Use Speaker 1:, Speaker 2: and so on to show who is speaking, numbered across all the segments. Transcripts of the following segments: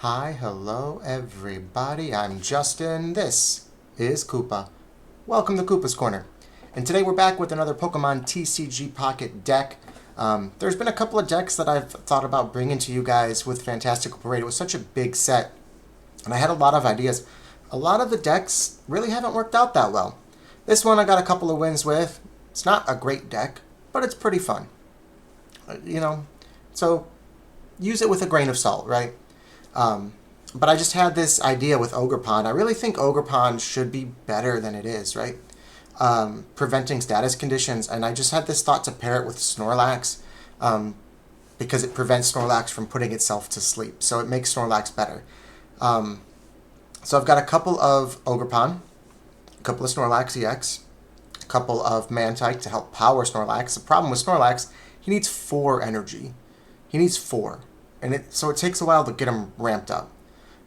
Speaker 1: Hi, hello everybody, I'm Justin, this is Koopa. Welcome to Koopa's Corner. And today we're back with another Pokemon TCG Pocket deck. There's been a couple of decks that I've thought about bringing to you guys with Fantastical Parade. It was such a big set, and I had a lot of ideas. A lot of the decks really haven't worked out that well. This one I got a couple of wins with. It's not a great deck, but it's pretty fun. So use it with a grain of salt, right? But I just had this idea with Ogerpon. I really think Ogerpon should be better than it is, right? Preventing status conditions, and I just had this thought to pair it with Snorlax, because it prevents Snorlax from putting itself to sleep, so it makes Snorlax better. So I've got a couple of Ogerpon, a couple of Snorlax EX, a couple of Mantyke to help power Snorlax. The problem with Snorlax, he needs 4 energy. He needs 4. So it takes a while to get him ramped up,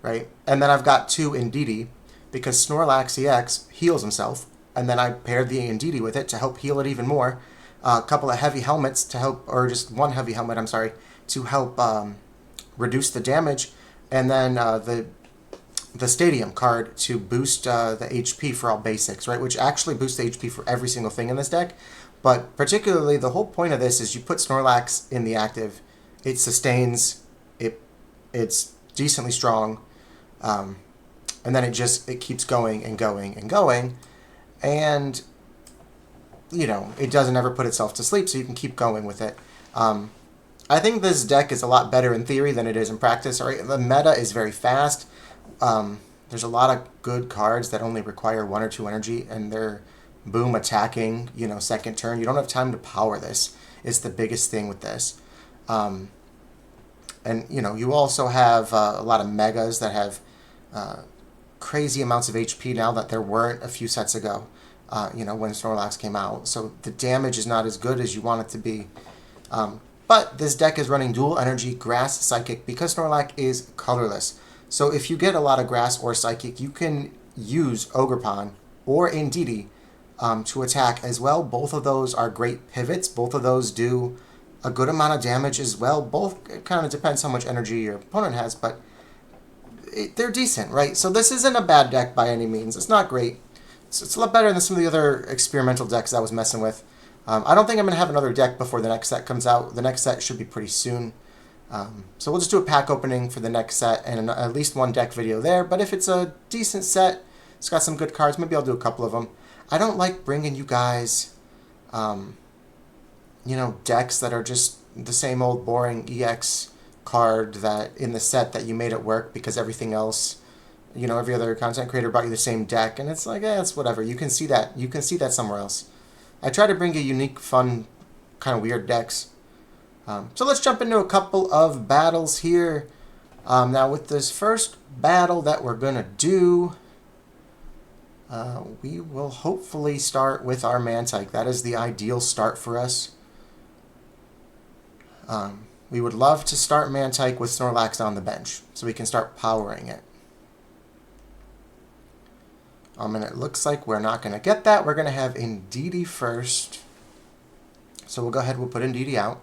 Speaker 1: right? And then I've got 2 Indeedee, because Snorlax EX heals himself, and then I paired the Indeedee with it to help heal it even more. A couple of heavy helmets to help, or just one heavy helmet, I'm sorry, to help reduce the damage, and then the Stadium card to boost the HP for all basics, right? Which actually boosts the HP for every single thing in this deck. But particularly, the whole point of this is you put Snorlax in the active, it sustains, it's decently strong, and then it keeps going and going and going, and it doesn't ever put itself to sleep, so you can keep going with it. I think this deck is a lot better in theory than it is in practice. Right? The meta is very fast. There's a lot of good cards that only require 1 or 2 energy, and they're boom attacking, second turn. You don't have time to power this. It's the biggest thing with this. And, you also have a lot of megas that have crazy amounts of HP now that there weren't a few sets ago, when Snorlax came out. So the damage is not as good as you want it to be. But this deck is running dual energy, grass, psychic, because Snorlax is colorless. So if you get a lot of grass or psychic, you can use Ogerpon or Indeedee to attack as well. Both of those are great pivots. Both of those do a good amount of damage as well. Both, it kind of depends how much energy your opponent has, but they're decent, right? So this isn't a bad deck by any means. It's not great. It's a lot better than some of the other experimental decks I was messing with. I don't think I'm going to have another deck before the next set comes out. The next set should be pretty soon. So we'll just do a pack opening for the next set and at least one deck video there. But if it's a decent set, it's got some good cards, maybe I'll do a couple of them. I don't like bringing you guys decks that are just the same old boring EX card that in the set that you made it work because everything else, every other content creator brought you the same deck, and it's like, it's whatever. You can see that. You can see that somewhere else. I try to bring you unique, fun, kind of weird decks. So let's jump into a couple of battles here. Now with this first battle that we're going to do, we will hopefully start with our Mantyke. That is the ideal start for us. We would love to start Mantyke with Snorlax on the bench, so we can start powering it. And it looks like we're not going to get that. We're going to have Indeedee first. So we'll go ahead, we'll put Indeedee out.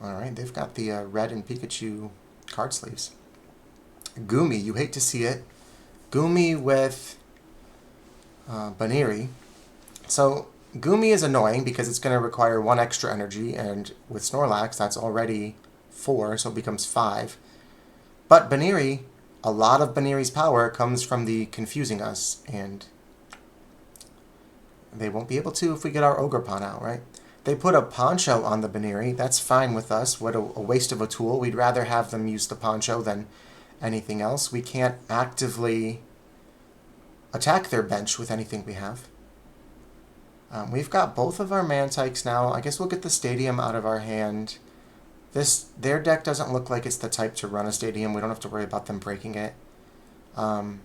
Speaker 1: Alright, they've got the red and Pikachu card sleeves. Goomy, you hate to see it. Goomy with Baniri. So Goomy is annoying because it's going to require 1 extra energy, and with Snorlax, that's already 4, so it becomes 5. But Baniri, a lot of Baniri's power comes from the confusing us, and they won't be able to if we get our Ogerpon out, right? They put a Poncho on the Baniri. That's fine with us. What a waste of a tool. We'd rather have them use the Poncho than anything else. We can't actively attack their bench with anything we have. We've got both of our Mantykes now. I guess we'll get the Stadium out of our hand. Their deck doesn't look like it's the type to run a Stadium. We don't have to worry about them breaking it. And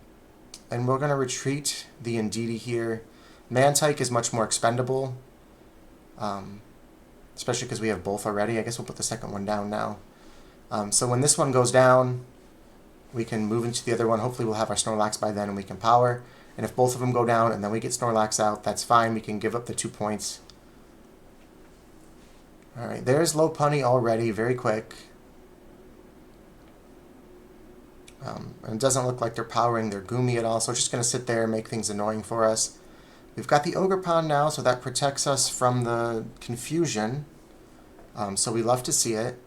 Speaker 1: we're going to retreat the Indeedee here. Mantyke is much more expendable, especially because we have both already. I guess we'll put the second one down now. So when this one goes down, we can move into the other one. Hopefully we'll have our Snorlax by then and we can power. And if both of them go down and then we get Snorlax out, that's fine. We can give up the 2 points. Alright, there's Lopunny already, very quick. And it doesn't look like they're powering their Goomy at all, so it's just going to sit there and make things annoying for us. We've got the Ogerpon now, so that protects us from the confusion. So we love to see it.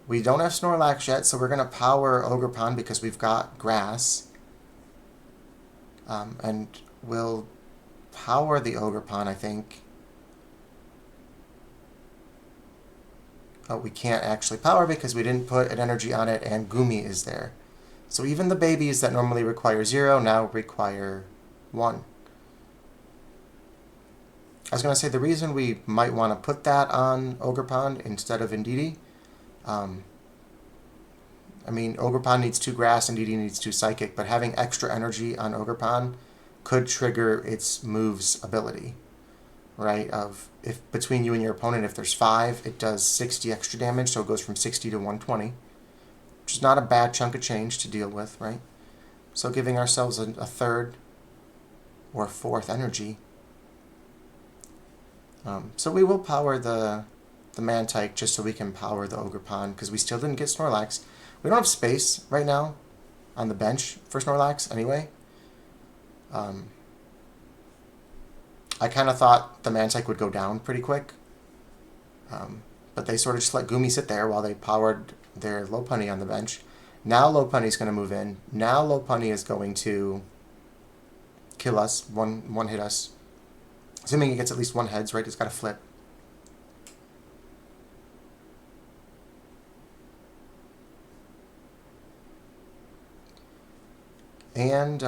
Speaker 1: We don't have Snorlax yet, so we're going to power Ogerpon because we've got Grass. And we'll power the Ogerpon, I think. Oh, we can't actually power because we didn't put an energy on it, and Goomy is there. So even the babies that normally require 0 now require 1. I was going to say the reason we might want to put that on Ogerpon instead of Indeedee, I mean, Ogerpon needs 2 Grass, Indeedee needs 2 Psychic, but having extra energy on Ogerpon could trigger its move's ability, right? If between you and your opponent, if there's 5, it does 60 extra damage, so it goes from 60 to 120. Which is not a bad chunk of change to deal with, right? So giving ourselves a third or fourth energy. So we will power the Mantyke just so we can power the Ogerpon, because we still didn't get Snorlax. We don't have space right now on the bench for Snorlax anyway. I kind of thought the Mantyke would go down pretty quick. But they sort of just let Goomy sit there while they powered their Lopunny on the bench. Now Lopunny's going to move in. Now Lopunny is going to kill us, one hit us. Assuming it gets at least 1 heads, right? It's got to flip. And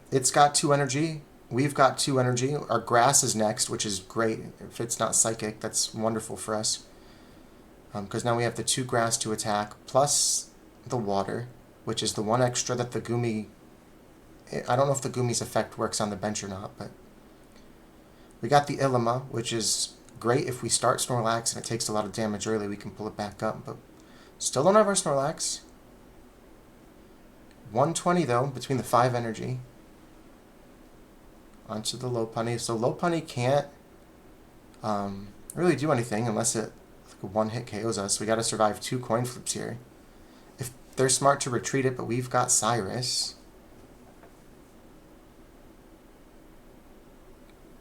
Speaker 1: it's got 2 energy. We've got 2 energy. Our Grass is next, which is great. If it's not Psychic, that's wonderful for us. Because now we have the 2 Grass to attack, plus the Water, which is the 1 extra that the Goomy... I don't know if the Goomy's effect works on the bench or not, but... We got the Ilima, which is great if we start Snorlax and it takes a lot of damage early, we can pull it back up, but still don't have our Snorlax. 120 though, between the 5 energy. Onto the Lopunny. So Lopunny can't really do anything unless it like a 1-hit KOs us. We got to survive 2 coin flips here. If they're smart to retreat it, but we've got Cyrus.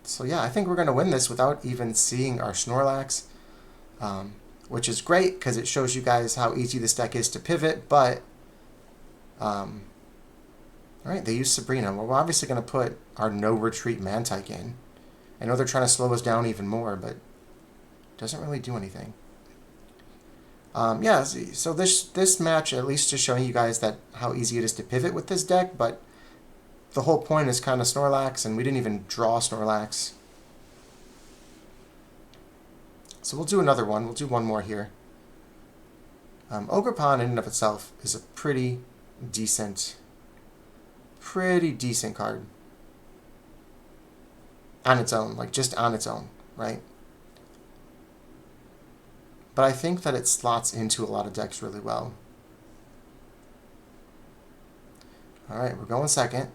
Speaker 1: So yeah, I think we're going to win this without even seeing our Snorlax, which is great because it shows you guys how easy this deck is to pivot, but alright, they use Sabrina. Well, we're obviously going to put our no-retreat Mantyke in. I know they're trying to slow us down even more, but it doesn't really do anything. Yeah, so this match at least is showing you guys that how easy it is to pivot with this deck, but the whole point is kind of Snorlax, and we didn't even draw Snorlax. So we'll do another one. We'll do one more here. Ogerpon in and of itself is a pretty decent card. On its own, like just on its own, right? But I think that it slots into a lot of decks really well. Alright, we're going second.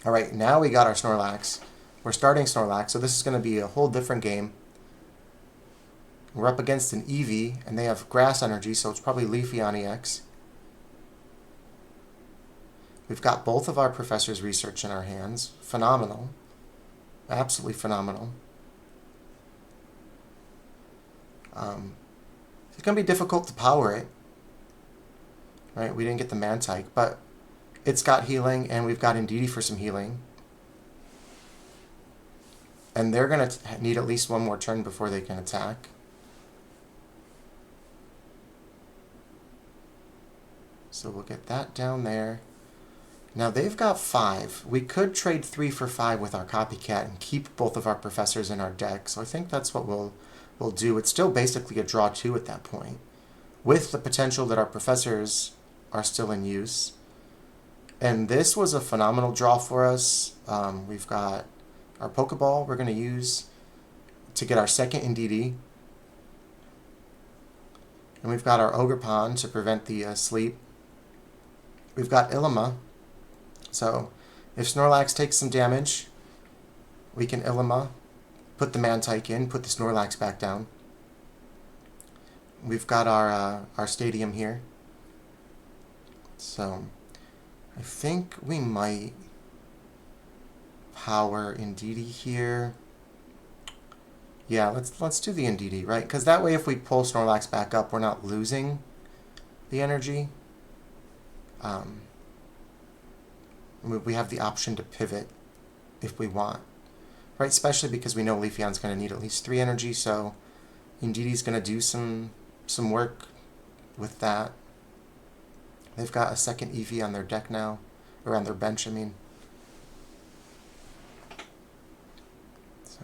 Speaker 1: Alright, now we got our Snorlax. We're starting Snorlax, so this is going to be a whole different game. We're up against an Eevee, and they have Grass energy, so it's probably Leafeon EX. We've got both of our Professor's Research in our hands. Phenomenal. Absolutely phenomenal. It's going to be difficult to power it. Right, we didn't get the Mantyke, but it's got healing, and we've got Indeedee for some healing. And they're going to need at least one more turn before they can attack. So we'll get that down there. Now they've got 5. We could trade 3 for 5 with our Copycat and keep both of our Professors in our deck. So I think that's what we'll do. It's still basically a draw 2 at that point, with the potential that our Professors are still in use. And this was a phenomenal draw for us. We've got our Pokeball we're going to use to get our second Indeedee. And we've got our Ogerpon to prevent the sleep. We've got Ilima. So if Snorlax takes some damage, we can Ilima, put the Mantyke in, put the Snorlax back down. We've got our stadium here. So I think we might power Indeedee here. Yeah, let's do the Indeedee, right? Because that way if we pull Snorlax back up, we're not losing the energy. We have the option to pivot if we want, right? Especially because we know Leafeon's going to need at least 3 energy, so Indeedee's going to do some work with that. They've got a second Eevee on their deck now, or on their bench, I mean. So,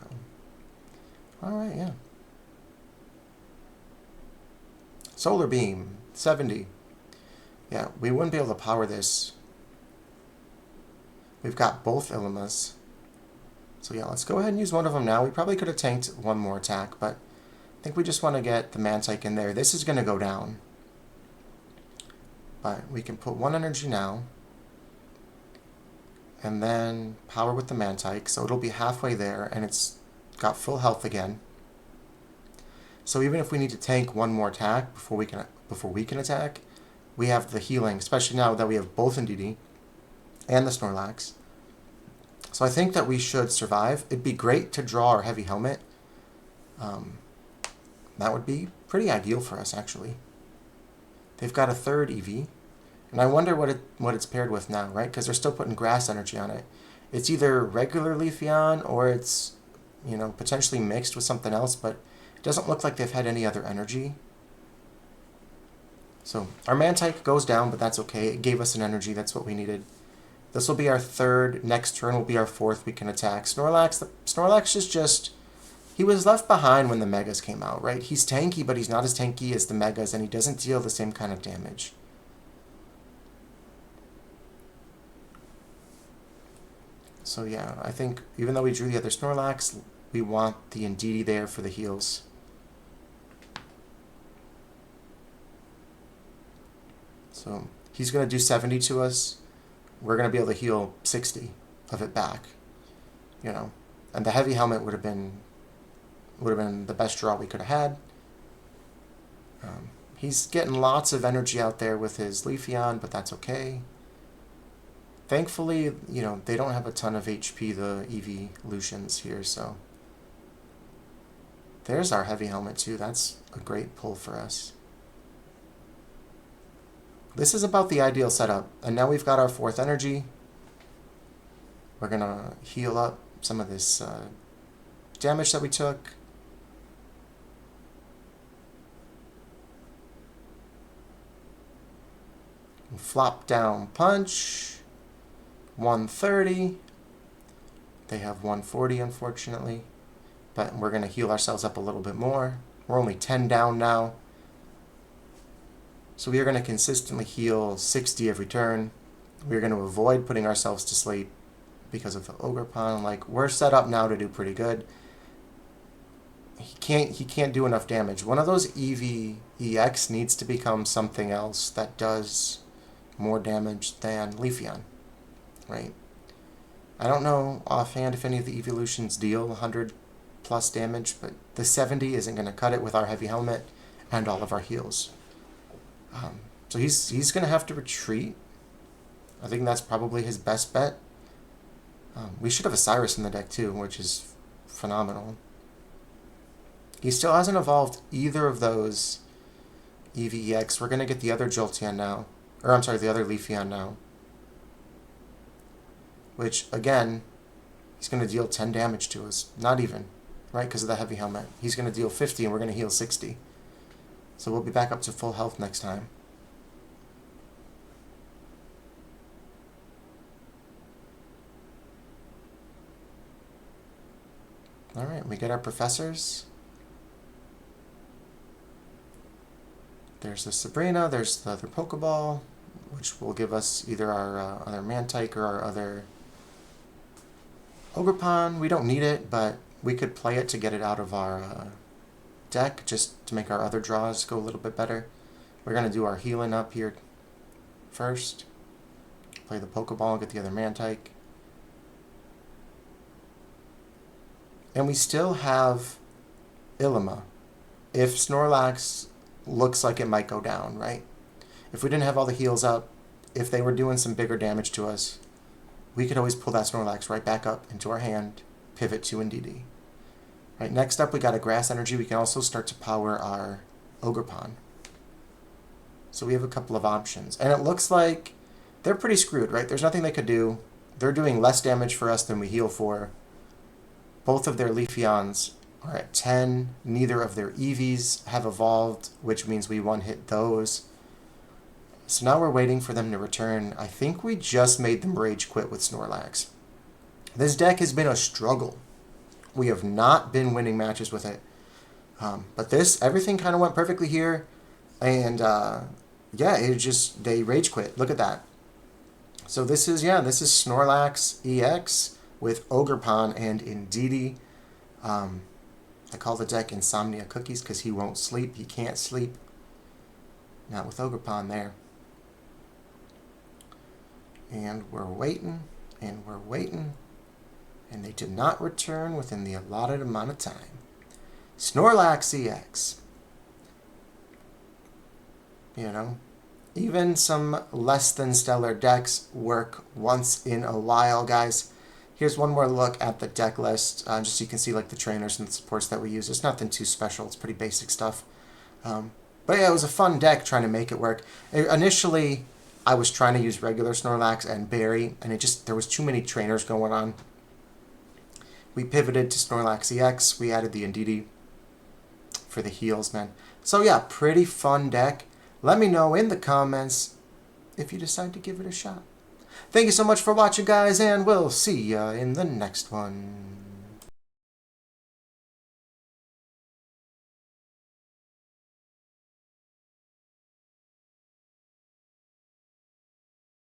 Speaker 1: alright, yeah. Solar Beam, 70. Yeah, we wouldn't be able to power this. We've got both Ilimas. So yeah, let's go ahead and use one of them now. We probably could have tanked one more attack, but I think we just want to get the Mantyke in there. This is going to go down. But we can put 1 energy now. And then power with the Mantyke. So it'll be halfway there, and it's got full health again. So even if we need to tank one more attack before we can attack, we have the healing, especially now that we have both Indeedee and the Snorlax. So I think that we should survive. It'd be great to draw our heavy helmet. That would be pretty ideal for us, actually. They've got a third Eevee, and I wonder what it's paired with now, right? Because they're still putting grass energy on it. It's either regular Leafeon or it's, potentially mixed with something else, but it doesn't look like they've had any other energy. So our Mantyke goes down, but that's okay. It gave us an energy. That's what we needed. This will be our third. Next turn will be our fourth. We can attack. Snorlax is just... He was left behind when the Megas came out, right? He's tanky, but he's not as tanky as the Megas, and he doesn't deal the same kind of damage. So yeah, I think even though we drew the other Snorlax, we want the Indeedee there for the heals. So he's going to do 70 to us. We're going to be able to heal 60 of it back, And the heavy helmet would have been the best draw we could have had. He's getting lots of energy out there with his Leafeon, but that's okay. Thankfully, they don't have a ton of HP, the evolutions here, so. There's our heavy helmet too. That's a great pull for us. This is about the ideal setup. And now we've got our fourth energy. We're going to heal up some of this damage that we took. Flop down punch. 130. They have 140, unfortunately. But we're going to heal ourselves up a little bit more. We're only 10 down now. So we are going to consistently heal 60 every turn. We're going to avoid putting ourselves to sleep because of the Ogerpon. We're set up now to do pretty good. He can't do enough damage. One of those Eevee EX needs to become something else that does more damage than Leafeon, right? I don't know offhand if any of the evolutions deal 100 plus damage, but the 70 isn't going to cut it with our heavy helmet and all of our heals. So he's going to have to retreat. I think that's probably his best bet. We should have a Cyrus in the deck too, which is phenomenal. He still hasn't evolved either of those Eevee EX. We're going to get the other Jolteon now. Or I'm sorry, the other Leafeon now. Which, again, he's going to deal 10 damage to us. Not even, right? Because of the heavy helmet. He's going to deal 50 and we're going to heal 60. So we'll be back up to full health next time. Alright, we get our professors. There's the Sabrina, there's the other Pokeball, which will give us either our other Mantyke or our other Ogerpon. We don't need it, but we could play it to get it out of our deck, just to make our other draws go a little bit better. We're going to do our healing up here first. Play the Pokeball, get the other Mantyke. And we still have Ilima. If Snorlax looks like it might go down, right? If we didn't have all the heals up, if they were doing some bigger damage to us, we could always pull that Snorlax right back up into our hand, pivot to Indeedee. Right, next up we got a Grass Energy. We can also start to power our Ogerpon. So we have a couple of options. And it looks like they're pretty screwed, right? There's nothing they could do. They're doing less damage for us than we heal for. Both of their Leafeons are at 10. Neither of their Eevees have evolved, which means we one-hit those. So now we're waiting for them to return. I think we just made them rage quit with Snorlax. This deck has been a struggle. We have not been winning matches with it. But everything kind of went perfectly here. And yeah, they rage quit. Look at that. So this is Snorlax EX with Ogerpon and Indeedee. I call the deck Insomnia Cookies because he won't sleep. He can't sleep. Not with Ogerpon there. And we're waiting, and we're waiting, and they did not return within the allotted amount of time. Snorlax EX. You know, even some less than stellar decks work once in a while, guys. Here's one more look at the deck list, just so you can see like the trainers and the supports that we use. It's nothing too special. It's pretty basic stuff. But yeah, it was a fun deck trying to make it work. Initially, I was trying to use regular Snorlax and Berry, and there was too many trainers going on. We pivoted to Snorlax EX. We added the Indeedee for the heals, man. So yeah, pretty fun deck. Let me know in the comments if you decide to give it a shot. Thank you so much for watching, guys, and we'll see ya in the next one.